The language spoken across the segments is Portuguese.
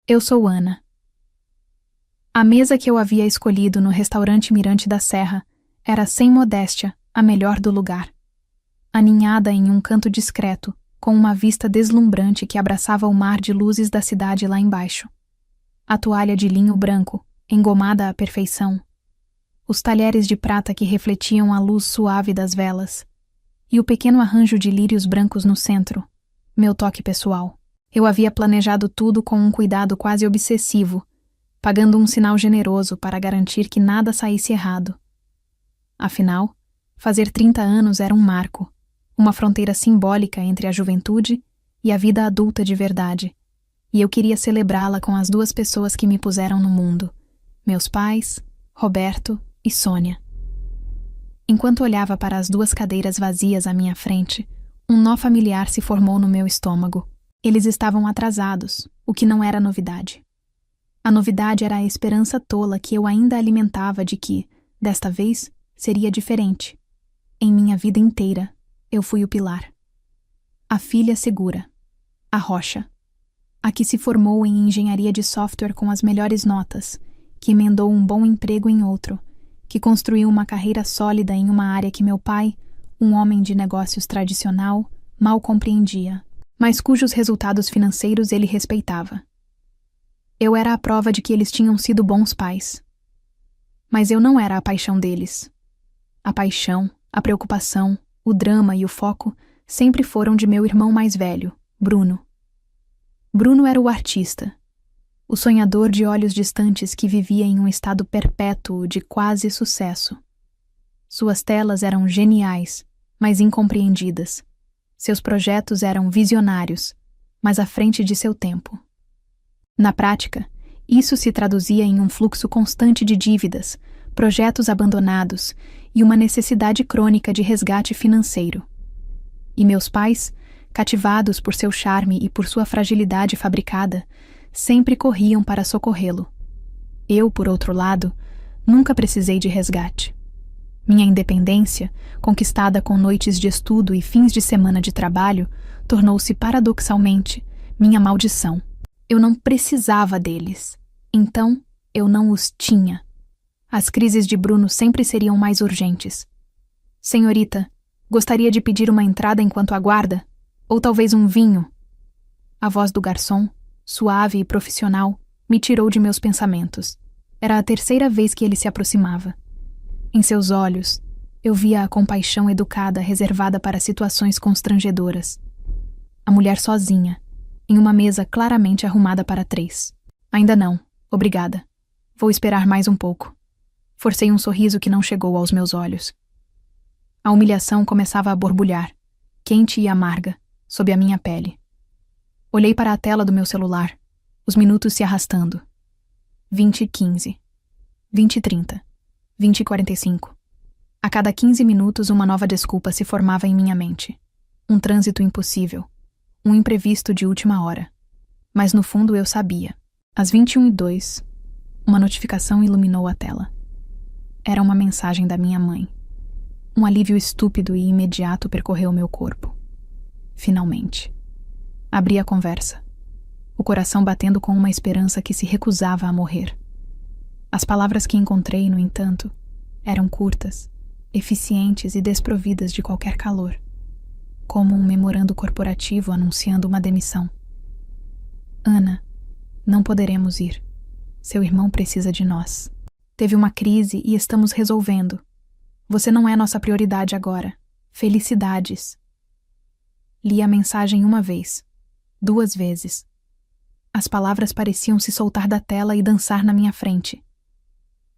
Eu sou Ana. A mesa que eu havia escolhido no restaurante Mirante da Serra era, sem modéstia, a melhor do lugar. Aninhada em um canto discreto, com uma vista deslumbrante que abraçava o mar de luzes da cidade lá embaixo. A toalha de linho branco, engomada à perfeição. Os talheres de prata que refletiam a luz suave das velas. E o pequeno arranjo de lírios brancos no centro, meu toque pessoal. Eu havia planejado tudo com um cuidado quase obsessivo, pagando um sinal generoso para garantir que nada saísse errado. Afinal, fazer 30 anos era um marco, uma fronteira simbólica entre a juventude e a vida adulta de verdade, e eu queria celebrá-la com as duas pessoas que me puseram no mundo, meus pais, Roberto e Sônia. Enquanto olhava para as duas cadeiras vazias à minha frente, um nó familiar se formou no meu estômago. Eles estavam atrasados, o que não era novidade. A novidade era a esperança tola que eu ainda alimentava de que, desta vez, seria diferente. Em minha vida inteira, eu fui o pilar. A filha segura. A rocha. A que se formou em engenharia de software com as melhores notas, que emendou um bom emprego em outro, que construiu uma carreira sólida em uma área que meu pai, um homem de negócios tradicional, mal compreendia, mas cujos resultados financeiros ele respeitava. Eu era a prova de que eles tinham sido bons pais. Mas eu não era a paixão deles. A paixão, a preocupação, o drama e o foco sempre foram de meu irmão mais velho, Bruno. Bruno era o artista, o sonhador de olhos distantes que vivia em um estado perpétuo de quase sucesso. Suas telas eram geniais, mas incompreendidas. Seus projetos eram visionários, mas à frente de seu tempo. Na prática, isso se traduzia em um fluxo constante de dívidas, projetos abandonados e uma necessidade crônica de resgate financeiro. E meus pais, cativados por seu charme e por sua fragilidade fabricada, sempre corriam para socorrê-lo. Eu, por outro lado, nunca precisei de resgate. Minha independência, conquistada com noites de estudo e fins de semana de trabalho, tornou-se paradoxalmente minha maldição. Eu não precisava deles, então eu não os tinha. As crises de Bruno sempre seriam mais urgentes. Senhorita, gostaria de pedir uma entrada enquanto aguarda? Ou talvez um vinho? A voz do garçom, suave e profissional, me tirou de meus pensamentos. Era a terceira vez que ele se aproximava. Em seus olhos, eu via a compaixão educada reservada para situações constrangedoras. A mulher sozinha, em uma mesa claramente arrumada para 3. Ainda não, obrigada. Vou esperar mais um pouco. Forcei um sorriso que não chegou aos meus olhos. A humilhação começava a borbulhar, quente e amarga, sob a minha pele. Olhei para a tela do meu celular, os minutos se arrastando. 20h15, 20h30. 20h45. A cada 15 minutos uma nova desculpa se formava em minha mente. Um trânsito impossível. Um imprevisto de última hora. Mas no fundo eu sabia. Às 21h02, uma notificação iluminou a tela. Era uma mensagem da minha mãe. Um alívio estúpido e imediato percorreu meu corpo. Finalmente. Abri a conversa. O coração batendo com uma esperança que se recusava a morrer. As palavras que encontrei, no entanto, eram curtas, eficientes e desprovidas de qualquer calor, como um memorando corporativo anunciando uma demissão. Ana, não poderemos ir. Seu irmão precisa de nós. Teve uma crise e estamos resolvendo. Você não é nossa prioridade agora. Felicidades. Li a mensagem uma vez, 2 vezes. As palavras pareciam se soltar da tela e dançar na minha frente.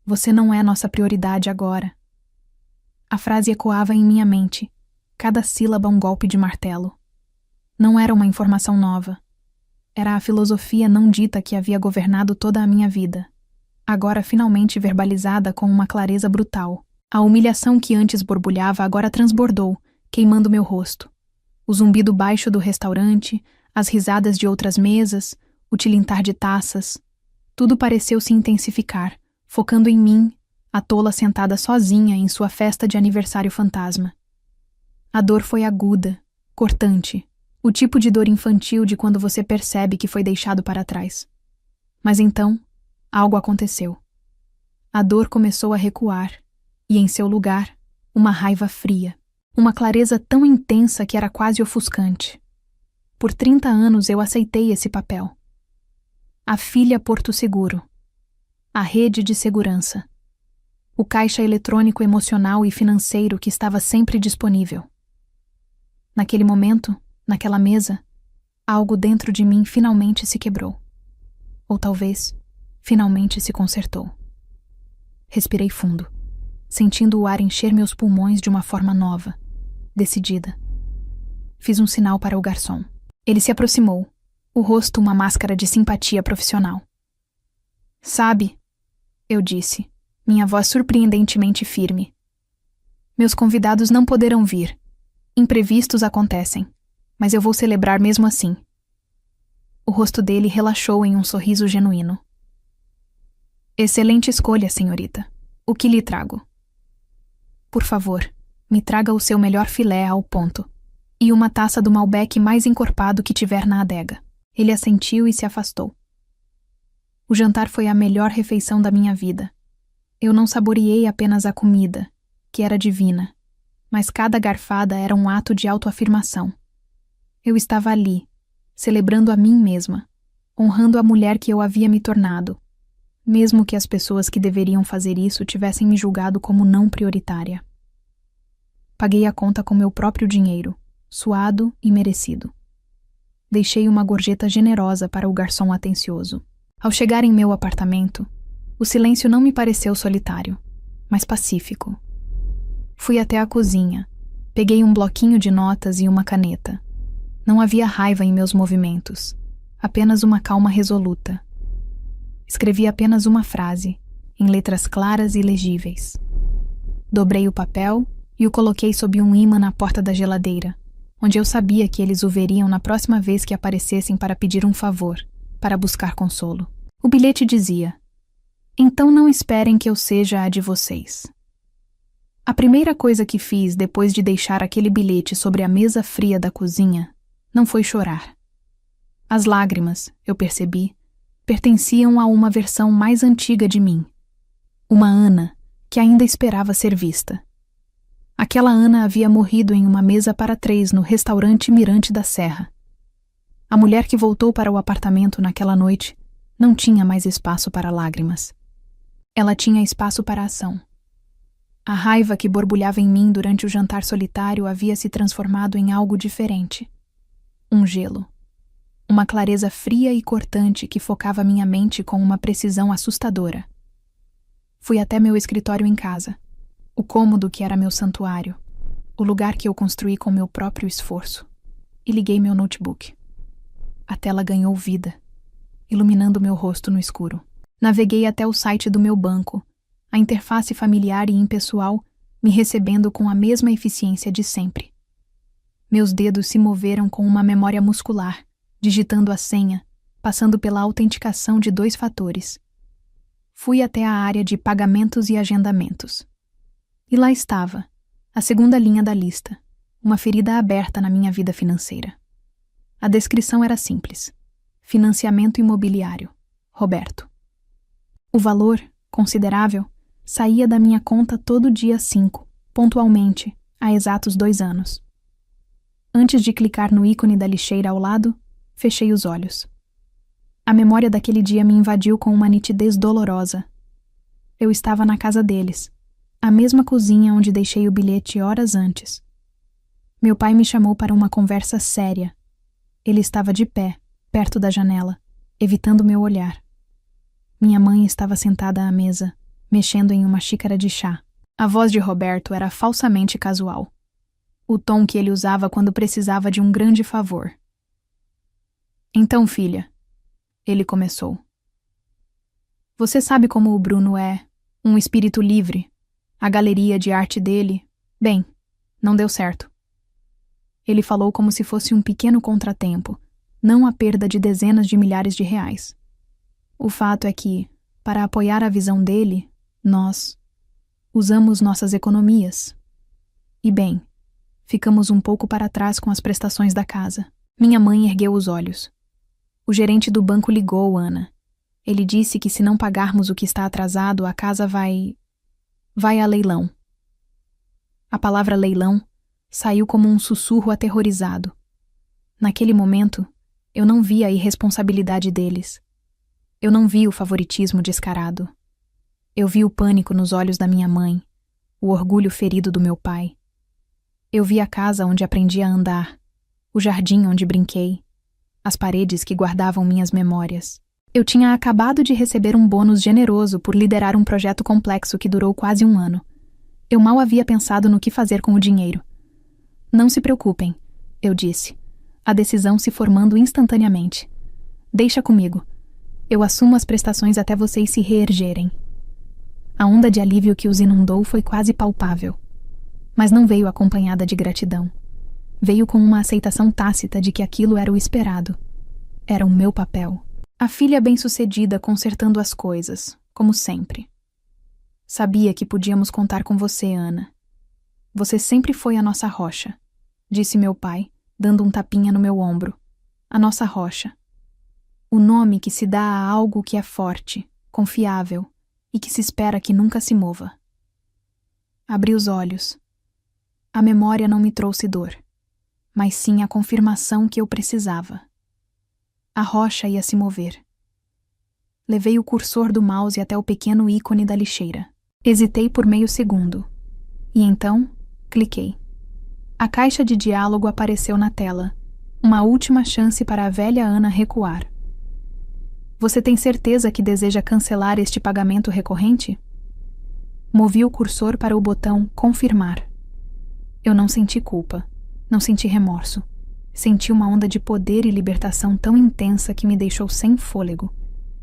Você não é nossa prioridade agora. A frase ecoava em minha mente, cada sílaba um golpe de martelo. Não era uma informação nova. Era a filosofia não dita que havia governado toda a minha vida, agora finalmente verbalizada com uma clareza brutal. A humilhação que antes borbulhava agora transbordou, queimando meu rosto. O zumbido baixo do restaurante, as risadas de outras mesas, o tilintar de taças, tudo pareceu se intensificar, focando em mim, a tola sentada sozinha em sua festa de aniversário fantasma. A dor foi aguda, cortante, o tipo de dor infantil de quando você percebe que foi deixado para trás. Mas então, algo aconteceu. A dor começou a recuar, e em seu lugar, uma raiva fria, uma clareza tão intensa que era quase ofuscante. Por 30 anos eu aceitei esse papel. A filha Porto Seguro. A rede de segurança. O caixa eletrônico emocional e financeiro que estava sempre disponível. Naquele momento, naquela mesa, algo dentro de mim finalmente se quebrou. Ou talvez, finalmente se consertou. Respirei fundo, sentindo o ar encher meus pulmões de uma forma nova, decidida. Fiz um sinal para o garçom. Ele se aproximou, o rosto uma máscara de simpatia profissional. Sabe, eu disse, minha voz surpreendentemente firme. Meus convidados não poderão vir. Imprevistos acontecem, mas eu vou celebrar mesmo assim. O rosto dele relaxou em um sorriso genuíno. Excelente escolha, senhorita. O que lhe trago? Por favor, me traga o seu melhor filé ao ponto e uma taça do Malbec mais encorpado que tiver na adega. Ele assentiu e se afastou. O jantar foi a melhor refeição da minha vida. Eu não saboreei apenas a comida, que era divina, mas cada garfada era um ato de autoafirmação. Eu estava ali, celebrando a mim mesma, honrando a mulher que eu havia me tornado, mesmo que as pessoas que deveriam fazer isso tivessem me julgado como não prioritária. Paguei a conta com meu próprio dinheiro, suado e merecido. Deixei uma gorjeta generosa para o garçom atencioso. Ao chegar em meu apartamento, o silêncio não me pareceu solitário, mas pacífico. Fui até a cozinha, peguei um bloquinho de notas e uma caneta. Não havia raiva em meus movimentos, apenas uma calma resoluta. Escrevi apenas uma frase, em letras claras e legíveis. Dobrei o papel e o coloquei sob um ímã na porta da geladeira, onde eu sabia que eles o veriam na próxima vez que aparecessem para pedir um favor, para buscar consolo. O bilhete dizia: então não esperem que eu seja a de vocês. A primeira coisa que fiz depois de deixar aquele bilhete sobre a mesa fria da cozinha não foi chorar. As lágrimas, eu percebi, pertenciam a uma versão mais antiga de mim. Uma Ana que ainda esperava ser vista. Aquela Ana havia morrido em uma mesa para 3 no restaurante Mirante da Serra. A mulher que voltou para o apartamento naquela noite não tinha mais espaço para lágrimas. Ela tinha espaço para ação. A raiva que borbulhava em mim durante o jantar solitário havia se transformado em algo diferente. Um gelo. Uma clareza fria e cortante que focava minha mente com uma precisão assustadora. Fui até meu escritório em casa, o cômodo que era meu santuário, o lugar que eu construí com meu próprio esforço, e liguei meu notebook. A tela ganhou vida, iluminando meu rosto no escuro. Naveguei até o site do meu banco, a interface familiar e impessoal me recebendo com a mesma eficiência de sempre. Meus dedos se moveram com uma memória muscular, digitando a senha, passando pela autenticação de 2 fatores. Fui até a área de pagamentos e agendamentos. E lá estava, a segunda linha da lista, uma ferida aberta na minha vida financeira. A descrição era simples: financiamento imobiliário, Roberto. O valor, considerável, saía da minha conta todo dia 5, pontualmente, há exatos 2 anos. Antes de clicar no ícone da lixeira ao lado, fechei os olhos. A memória daquele dia me invadiu com uma nitidez dolorosa. Eu estava na casa deles, a mesma cozinha onde deixei o bilhete horas antes. Meu pai me chamou para uma conversa séria. Ele estava de pé, perto da janela, evitando meu olhar. Minha mãe estava sentada à mesa, mexendo em uma xícara de chá. A voz de Roberto era falsamente casual. O tom que ele usava quando precisava de um grande favor. Então, filha, ele começou. Você sabe como o Bruno é um espírito livre. A galeria de arte dele, bem, não deu certo. Ele falou como se fosse um pequeno contratempo, não a perda de dezenas de milhares de reais. O fato é que, para apoiar a visão dele, nós usamos nossas economias. E bem, ficamos um pouco para trás com as prestações da casa. Minha mãe ergueu os olhos. O gerente do banco ligou, Ana. Ele disse que se não pagarmos o que está atrasado, a casa vai a leilão. A palavra leilão saiu como um sussurro aterrorizado. Naquele momento, eu não vi a irresponsabilidade deles. Eu não vi o favoritismo descarado. Eu vi o pânico nos olhos da minha mãe, o orgulho ferido do meu pai. Eu vi a casa onde aprendi a andar, o jardim onde brinquei, as paredes que guardavam minhas memórias. Eu tinha acabado de receber um bônus generoso por liderar um projeto complexo que durou quase 1 ano. Eu mal havia pensado no que fazer com o dinheiro. Não se preocupem, eu disse, a decisão se formando instantaneamente. Deixa comigo. Eu assumo as prestações até vocês se reergerem. A onda de alívio que os inundou foi quase palpável. Mas não veio acompanhada de gratidão. Veio com uma aceitação tácita de que aquilo era o esperado. Era o meu papel. A filha bem-sucedida consertando as coisas, como sempre. Sabia que podíamos contar com você, Ana. Você sempre foi a nossa rocha, disse meu pai, dando um tapinha no meu ombro. A nossa rocha. O nome que se dá a algo que é forte, confiável e que se espera que nunca se mova. Abri os olhos. A memória não me trouxe dor, mas sim a confirmação que eu precisava. A rocha ia se mover. Levei o cursor do mouse até o pequeno ícone da lixeira. Hesitei por meio segundo. E então, cliquei. A caixa de diálogo apareceu na tela. Uma última chance para a velha Ana recuar. Você tem certeza que deseja cancelar este pagamento recorrente? Movi o cursor para o botão confirmar. Eu não senti culpa. Não senti remorso. Senti uma onda de poder e libertação tão intensa que me deixou sem fôlego.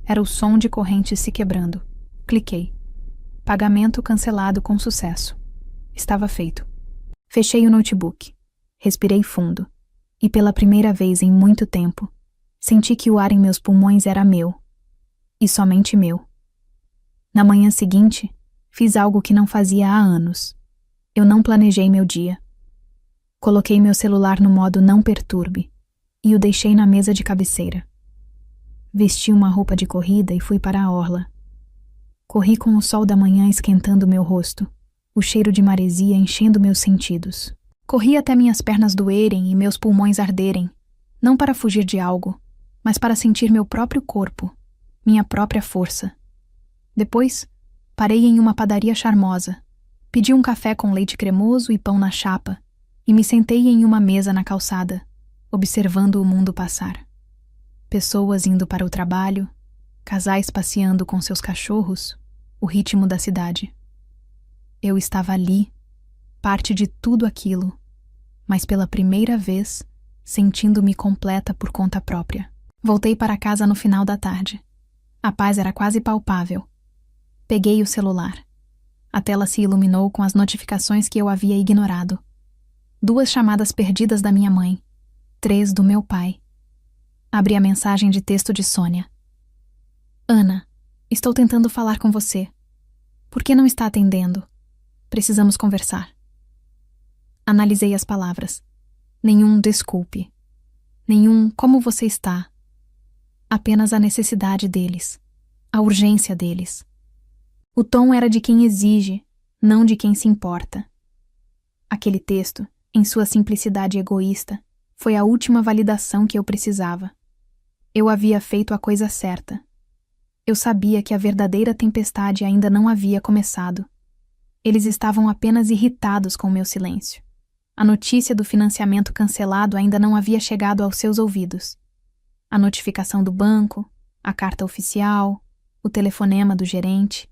Era o som de correntes se quebrando. Cliquei. Pagamento cancelado com sucesso. Estava feito. Fechei o notebook. Respirei fundo. E pela primeira vez em muito tempo, senti que o ar em meus pulmões era meu. E somente meu. Na manhã seguinte, fiz algo que não fazia há anos. Eu não planejei meu dia. Coloquei meu celular no modo não perturbe e o deixei na mesa de cabeceira. Vesti uma roupa de corrida e fui para a orla. Corri com o sol da manhã esquentando meu rosto, o cheiro de maresia enchendo meus sentidos. Corri até minhas pernas doerem e meus pulmões arderem, não para fugir de algo, mas para sentir meu próprio corpo, minha própria força. Depois, parei em uma padaria charmosa, pedi um café com leite cremoso e pão na chapa, e me sentei em uma mesa na calçada, observando o mundo passar. Pessoas indo para o trabalho, casais passeando com seus cachorros, o ritmo da cidade. Eu estava ali, parte de tudo aquilo, mas pela primeira vez, sentindo-me completa por conta própria. Voltei para casa no final da tarde. A paz era quase palpável. Peguei o celular. A tela se iluminou com as notificações que eu havia ignorado. 2 chamadas perdidas da minha mãe. 3 do meu pai. Abri a mensagem de texto de Sônia. Ana, estou tentando falar com você. Por que não está atendendo? Precisamos conversar. Analisei as palavras. Nenhum desculpe. Nenhum como você está. Apenas a necessidade deles. A urgência deles. O tom era de quem exige, não de quem se importa. Aquele texto, em sua simplicidade egoísta, foi a última validação que eu precisava. Eu havia feito a coisa certa. Eu sabia que a verdadeira tempestade ainda não havia começado. Eles estavam apenas irritados com meu silêncio. A notícia do financiamento cancelado ainda não havia chegado aos seus ouvidos. A notificação do banco, a carta oficial, o telefonema do gerente,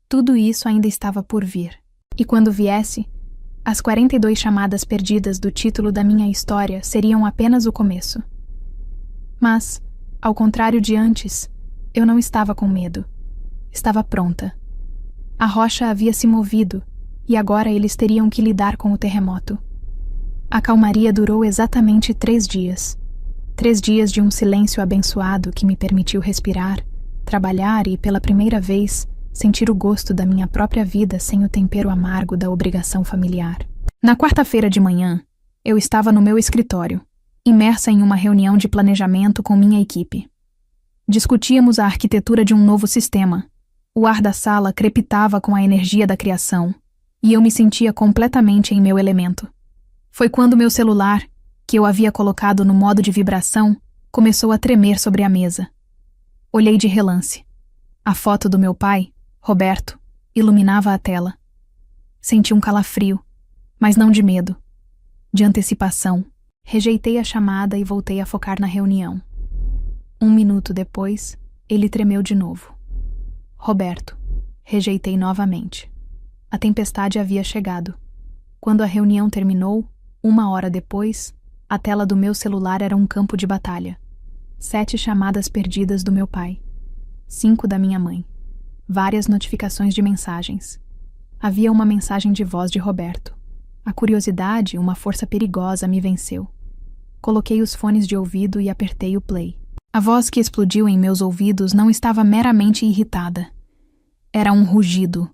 tudo isso ainda estava por vir. E quando viesse, as 42 chamadas perdidas do título da minha história seriam apenas o começo. Mas, ao contrário de antes, eu não estava com medo. Estava pronta. A rocha havia se movido e agora eles teriam que lidar com o terremoto. A calmaria durou exatamente 3 dias. 3 dias de um silêncio abençoado que me permitiu respirar, trabalhar e, pela primeira vez, sentir o gosto da minha própria vida sem o tempero amargo da obrigação familiar. Na quarta-feira de manhã, eu estava no meu escritório, imersa em uma reunião de planejamento com minha equipe. Discutíamos a arquitetura de um novo sistema. O ar da sala crepitava com a energia da criação, e eu me sentia completamente em meu elemento. Foi quando meu celular, que eu havia colocado no modo de vibração, começou a tremer sobre a mesa. Olhei de relance. A foto do meu pai, Roberto, iluminava a tela. Senti um calafrio, mas não de medo, de antecipação. Rejeitei a chamada e voltei a focar na reunião. 1 minuto depois, ele tremeu de novo. Roberto. Rejeitei novamente. A tempestade havia chegado. Quando a reunião terminou, 1 hora depois, a tela do meu celular era um campo de batalha. 7 chamadas perdidas do meu pai. 5 da minha mãe. Várias notificações de mensagens. Havia uma mensagem de voz de Roberto. A curiosidade, uma força perigosa, me venceu. Coloquei os fones de ouvido e apertei o play. A voz que explodiu em meus ouvidos não estava meramente irritada. Era um rugido,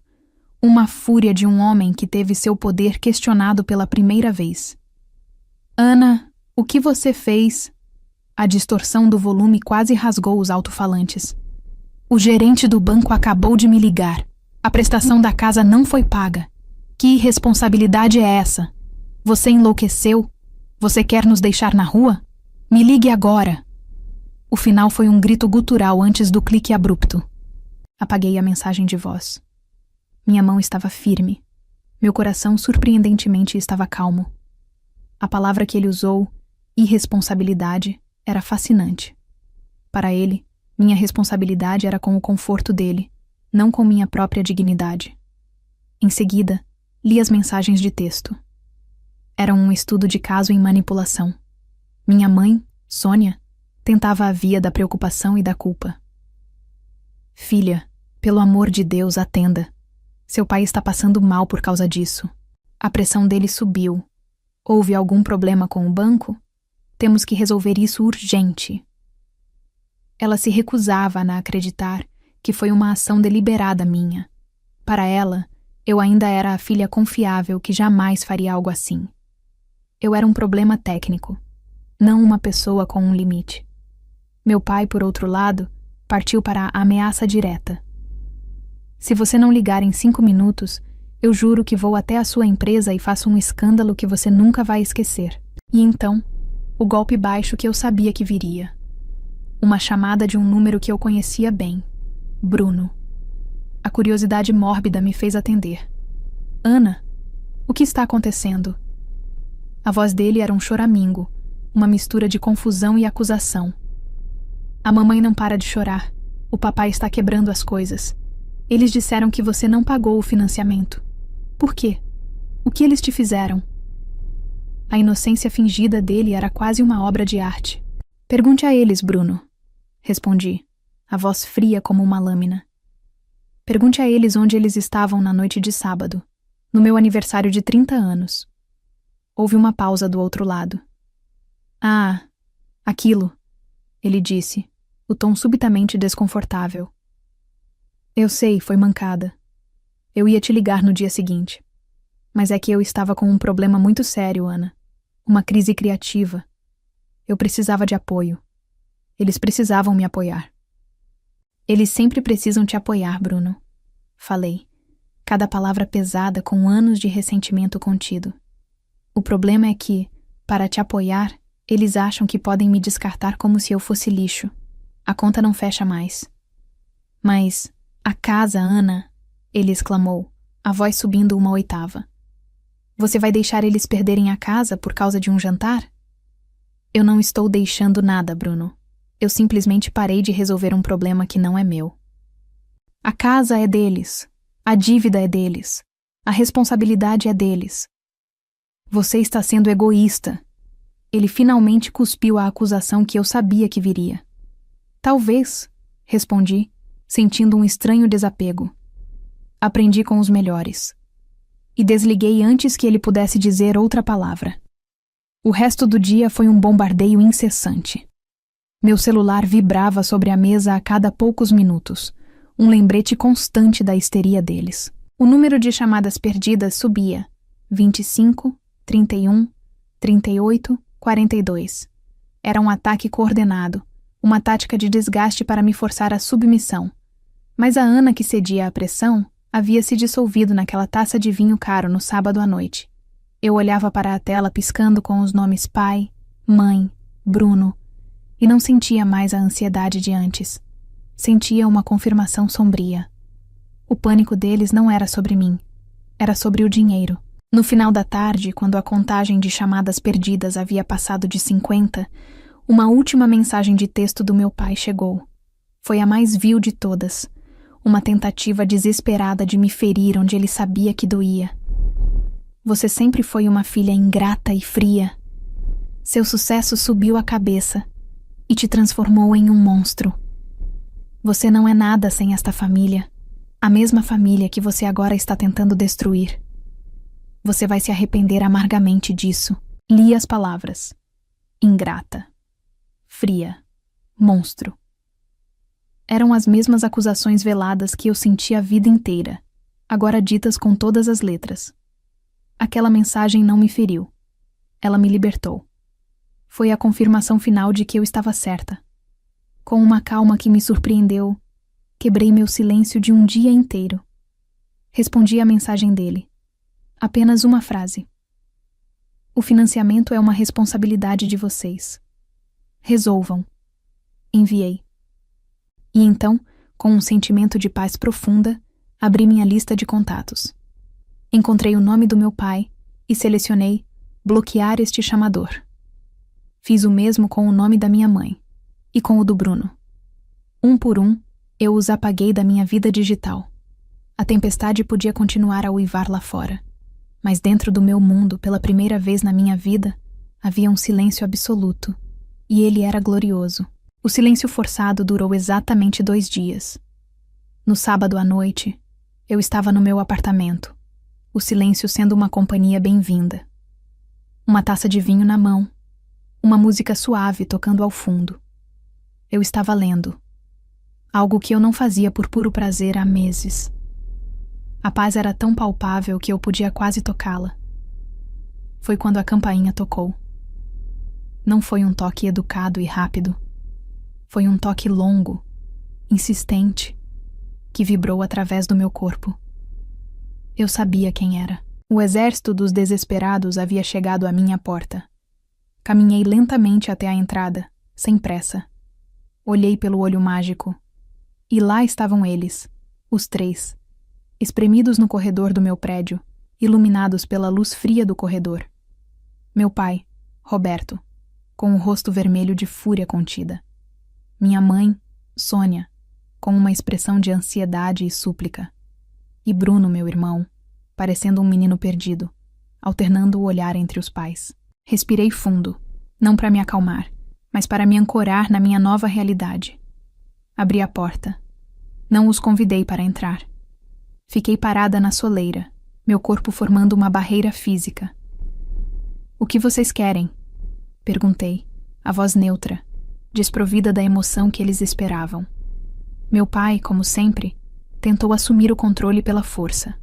uma fúria de um homem que teve seu poder questionado pela primeira vez. Ana, o que você fez? A distorção do volume quase rasgou os alto-falantes. O gerente do banco acabou de me ligar. A prestação da casa não foi paga. Que irresponsabilidade é essa? Você enlouqueceu? Você quer nos deixar na rua? Me ligue agora. O final foi um grito gutural antes do clique abrupto. Apaguei a mensagem de voz. Minha mão estava firme. Meu coração surpreendentemente estava calmo. A palavra que ele usou, irresponsabilidade, era fascinante. Para ele, minha responsabilidade era com o conforto dele, não com minha própria dignidade. Em seguida, li as mensagens de texto. Era um estudo de caso em manipulação. Minha mãe, Sônia, tentava a via da preocupação e da culpa. Filha, pelo amor de Deus, atenda. Seu pai está passando mal por causa disso. A pressão dele subiu. Houve algum problema com o banco? Temos que resolver isso urgente. Ela se recusava a acreditar que foi uma ação deliberada minha. Para ela, eu ainda era a filha confiável que jamais faria algo assim. Eu era um problema técnico, não uma pessoa com um limite. Meu pai, por outro lado, partiu para a ameaça direta. Se você não ligar em 5 minutos, eu juro que vou até a sua empresa e faço um escândalo que você nunca vai esquecer. E então, o golpe baixo que eu sabia que viria. Uma chamada de um número que eu conhecia bem. Bruno. A curiosidade mórbida me fez atender. Ana, o que está acontecendo? A voz dele era um choramingo, uma mistura de confusão e acusação. A mamãe não para de chorar. O papai está quebrando as coisas. Eles disseram que você não pagou o financiamento. Por quê? O que eles te fizeram? A inocência fingida dele era quase uma obra de arte. Pergunte a eles, Bruno. Respondi, a voz fria como uma lâmina. Pergunte a eles onde eles estavam na noite de sábado, no meu aniversário de 30 anos. Houve uma pausa do outro lado. Ah, aquilo, ele disse, o tom subitamente desconfortável. Eu sei, foi mancada. Eu ia te ligar no dia seguinte. Mas é que eu estava com um problema muito sério, Ana. Uma crise criativa. Eu precisava de apoio. Eles precisavam me apoiar. Eles sempre precisam te apoiar, Bruno. Falei, cada palavra pesada com anos de ressentimento contido. O problema é que, para te apoiar, eles acham que podem me descartar como se eu fosse lixo. A conta não fecha mais. Mas, a casa, Ana, ele exclamou, a voz subindo 1/8. Você vai deixar eles perderem a casa por causa de um jantar? Eu não estou deixando nada, Bruno. Eu simplesmente parei de resolver um problema que não é meu. A casa é deles. A dívida é deles. A responsabilidade é deles. Você está sendo egoísta. Ele finalmente cuspiu a acusação que eu sabia que viria. Talvez, respondi, sentindo um estranho desapego. Aprendi com os melhores. E desliguei antes que ele pudesse dizer outra palavra. O resto do dia foi um bombardeio incessante. Meu celular vibrava sobre a mesa a cada poucos minutos, um lembrete constante da histeria deles. O número de chamadas perdidas subia, 25, 31, 38, 42. Era um ataque coordenado, Uma tática de desgaste para me forçar à submissão. Mas a Ana que cedia à pressão havia se dissolvido naquela taça de vinho caro no sábado à noite. Eu olhava para a tela piscando com os nomes pai, mãe, Bruno, e não sentia mais a ansiedade de antes. Sentia uma confirmação sombria. O pânico deles não era sobre mim, era sobre o dinheiro. No final da tarde, quando a contagem de chamadas perdidas havia passado de 50, uma última mensagem de texto do meu pai chegou. Foi a mais vil de todas. Uma tentativa desesperada de me ferir onde ele sabia que doía. Você sempre foi uma filha ingrata e fria. Seu sucesso subiu a cabeça e te transformou em um monstro. Você não é nada sem esta família, a mesma família que você agora está tentando destruir. Você vai se arrepender amargamente disso. Li as palavras. Ingrata. Fria. Monstro. Eram as mesmas acusações veladas que eu senti a vida inteira, agora ditas com todas as letras. Aquela mensagem não me feriu. Ela me libertou. Foi a confirmação final de que eu estava certa. Com uma calma que me surpreendeu, quebrei meu silêncio de um dia inteiro. Respondi à mensagem dele. Apenas uma frase. O financiamento é uma responsabilidade de vocês. Resolvam. Enviei. E então, com um sentimento de paz profunda, abri minha lista de contatos. Encontrei o nome do meu pai e selecionei bloquear este chamador. Fiz o mesmo com o nome da minha mãe e com o do Bruno. Um por um, eu os apaguei da minha vida digital. A tempestade podia continuar a uivar lá fora, mas dentro do meu mundo, pela primeira vez na minha vida, havia um silêncio absoluto, e ele era glorioso. O silêncio forçado durou exatamente 2 dias. No sábado à noite, eu estava no meu apartamento, o silêncio sendo uma companhia bem-vinda. Uma taça de vinho na mão, uma música suave tocando ao fundo. Eu estava lendo, algo que eu não fazia por puro prazer há meses. A paz era tão palpável que eu podia quase tocá-la. Foi quando a campainha tocou. Não foi um toque educado e rápido. Foi um toque longo, insistente, que vibrou através do meu corpo. Eu sabia quem era. O exército dos desesperados havia chegado à minha porta. Caminhei lentamente até a entrada, sem pressa. Olhei pelo olho mágico. E lá estavam eles, os 3, espremidos no corredor do meu prédio, iluminados pela luz fria do corredor. Meu pai, Roberto, com o rosto vermelho de fúria contida. Minha mãe, Sônia, com uma expressão de ansiedade e súplica. E Bruno, meu irmão, parecendo um menino perdido, alternando o olhar entre os pais. Respirei fundo, não para me acalmar, mas para me ancorar na minha nova realidade. Abri a porta. Não os convidei para entrar. Fiquei parada na soleira, meu corpo formando uma barreira física. O que vocês querem? Perguntei, a voz neutra, desprovida da emoção que eles esperavam. Meu pai, como sempre, tentou assumir o controle pela força.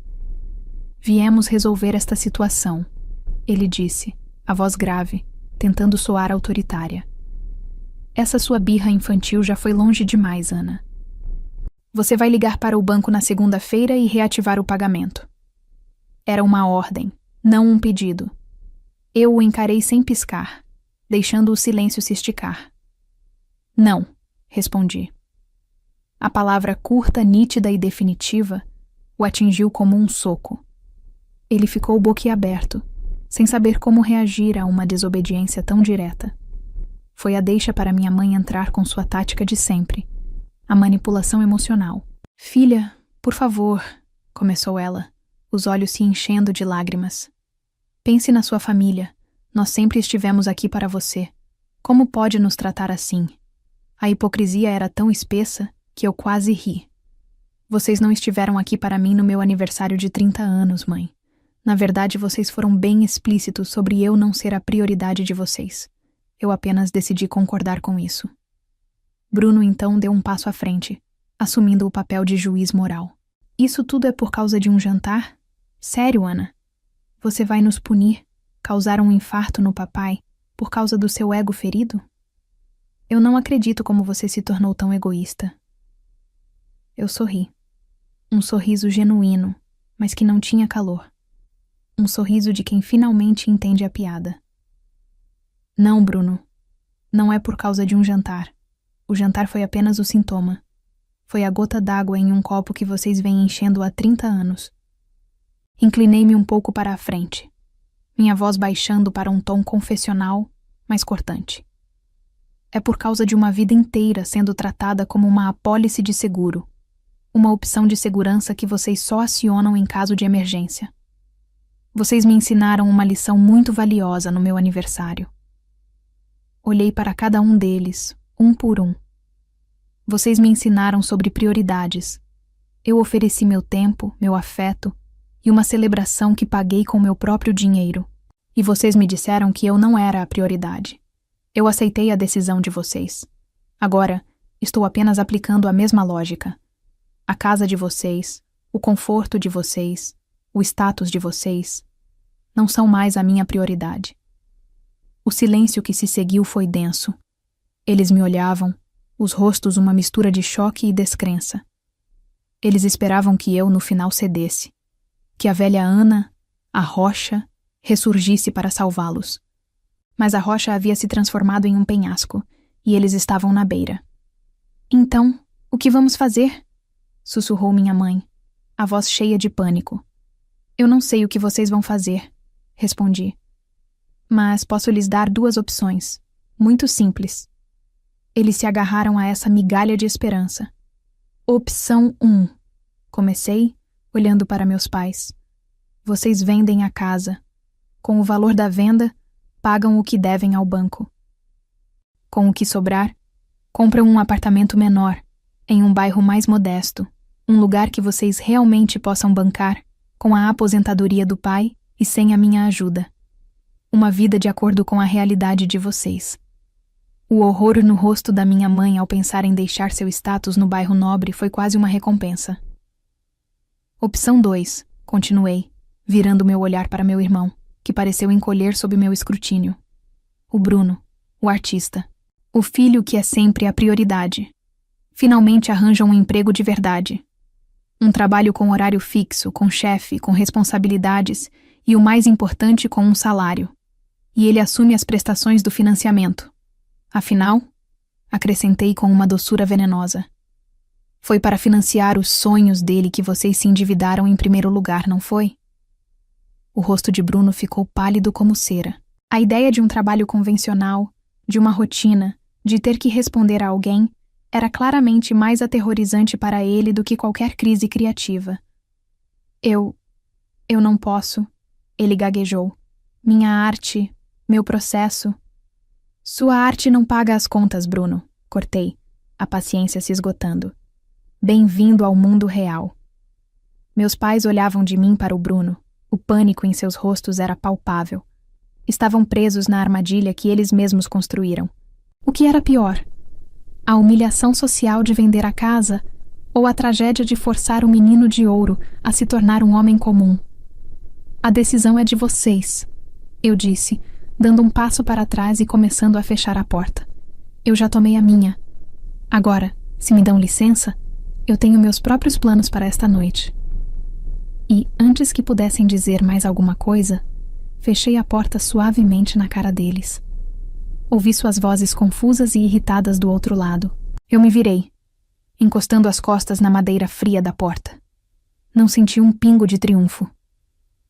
Viemos resolver esta situação, ele disse, a voz grave, tentando soar autoritária. Essa sua birra infantil já foi longe demais, Ana. Você vai ligar para o banco na segunda-feira e reativar o pagamento. Era uma ordem, não um pedido. Eu o encarei sem piscar, deixando o silêncio se esticar. Não, respondi. A palavra curta, nítida e definitiva o atingiu como um soco. Ele ficou boquiaberto, sem saber como reagir a uma desobediência tão direta. Foi a deixa para minha mãe entrar com sua tática de sempre, a manipulação emocional. Filha, por favor, começou ela, os olhos se enchendo de lágrimas. Pense na sua família. Nós sempre estivemos aqui para você. Como pode nos tratar assim? A hipocrisia era tão espessa que eu quase ri. Vocês não estiveram aqui para mim no meu aniversário de 30 anos, mãe. Na verdade, vocês foram bem explícitos sobre eu não ser a prioridade de vocês. Eu apenas decidi concordar com isso. Bruno então deu um passo à frente, assumindo o papel de juiz moral. Isso tudo é por causa de um jantar? Sério, Ana? Você vai nos punir, causar um infarto no papai, por causa do seu ego ferido? Eu não acredito como você se tornou tão egoísta. Eu sorri. Um sorriso genuíno, mas que não tinha calor. Um sorriso de quem finalmente entende a piada. Não, Bruno. Não é por causa de um jantar. O jantar foi apenas o sintoma. Foi a gota d'água em um copo que vocês vêm enchendo há 30 anos. Inclinei-me um pouco para a frente, minha voz baixando para um tom confessional, mas cortante. É por causa de uma vida inteira sendo tratada como uma apólice de seguro, uma opção de segurança que vocês só acionam em caso de emergência. Vocês me ensinaram uma lição muito valiosa no meu aniversário. Olhei para cada um deles, um por um. Vocês me ensinaram sobre prioridades. Eu ofereci meu tempo, meu afeto e uma celebração que paguei com meu próprio dinheiro. E vocês me disseram que eu não era a prioridade. Eu aceitei a decisão de vocês. Agora, estou apenas aplicando a mesma lógica. A casa de vocês, o conforto de vocês, o status de vocês, não são mais a minha prioridade. O silêncio que se seguiu foi denso. Eles me olhavam, os rostos uma mistura de choque e descrença. Eles esperavam que eu, no final, cedesse. Que a velha Ana, a rocha, ressurgisse para salvá-los. Mas a rocha havia se transformado em um penhasco, e eles estavam na beira. Então, o que vamos fazer? Sussurrou minha mãe, a voz cheia de pânico. Eu não sei o que vocês vão fazer, respondi. Mas posso lhes dar 2 opções, muito simples. Eles se agarraram a essa migalha de esperança. Opção 1. Comecei, olhando para meus pais. Vocês vendem a casa. Com o valor da venda, pagam o que devem ao banco. Com o que sobrar, compram um apartamento menor, em um bairro mais modesto, um lugar que vocês realmente possam bancar, com a aposentadoria do pai e sem a minha ajuda. Uma vida de acordo com a realidade de vocês. O horror no rosto da minha mãe ao pensar em deixar seu status no bairro nobre foi quase uma recompensa. Opção 2, continuei, virando meu olhar para meu irmão, que pareceu encolher sob meu escrutínio. O Bruno, o artista. O filho que é sempre a prioridade. Finalmente arranja um emprego de verdade. Um trabalho com horário fixo, com chefe, com responsabilidades e, o mais importante, com um salário. E ele assume as prestações do financiamento. Afinal, acrescentei com uma doçura venenosa. Foi para financiar os sonhos dele que vocês se endividaram em primeiro lugar, não foi? O rosto de Bruno ficou pálido como cera. A ideia de um trabalho convencional, de uma rotina, de ter que responder a alguém, era claramente mais aterrorizante para ele do que qualquer crise criativa. Eu não posso, ele gaguejou. Minha arte, meu processo. Sua arte não paga as contas, Bruno, cortei, a paciência se esgotando. Bem-vindo ao mundo real. Meus pais olhavam de mim para o Bruno. O pânico em seus rostos era palpável. Estavam presos na armadilha que eles mesmos construíram. O que era pior? A humilhação social de vender a casa ou a tragédia de forçar o menino de ouro a se tornar um homem comum? A decisão é de vocês, eu disse, dando um passo para trás e começando a fechar a porta. Eu já tomei a minha. Agora, se me dão licença, eu tenho meus próprios planos para esta noite. E, antes que pudessem dizer mais alguma coisa, fechei a porta suavemente na cara deles. Ouvi suas vozes confusas e irritadas do outro lado. Eu me virei, encostando as costas na madeira fria da porta. Não senti um pingo de triunfo.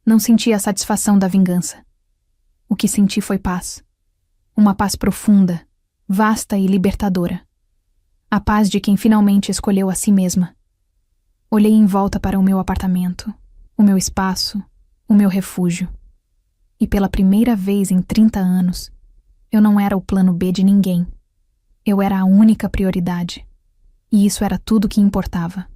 Não senti a satisfação da vingança. O que senti foi paz. Uma paz profunda, vasta e libertadora. A paz de quem finalmente escolheu a si mesma. Olhei em volta para o meu apartamento, o meu espaço, o meu refúgio. E pela primeira vez em 30 anos, eu não era o plano B de ninguém. Eu era a única prioridade. E isso era tudo que importava.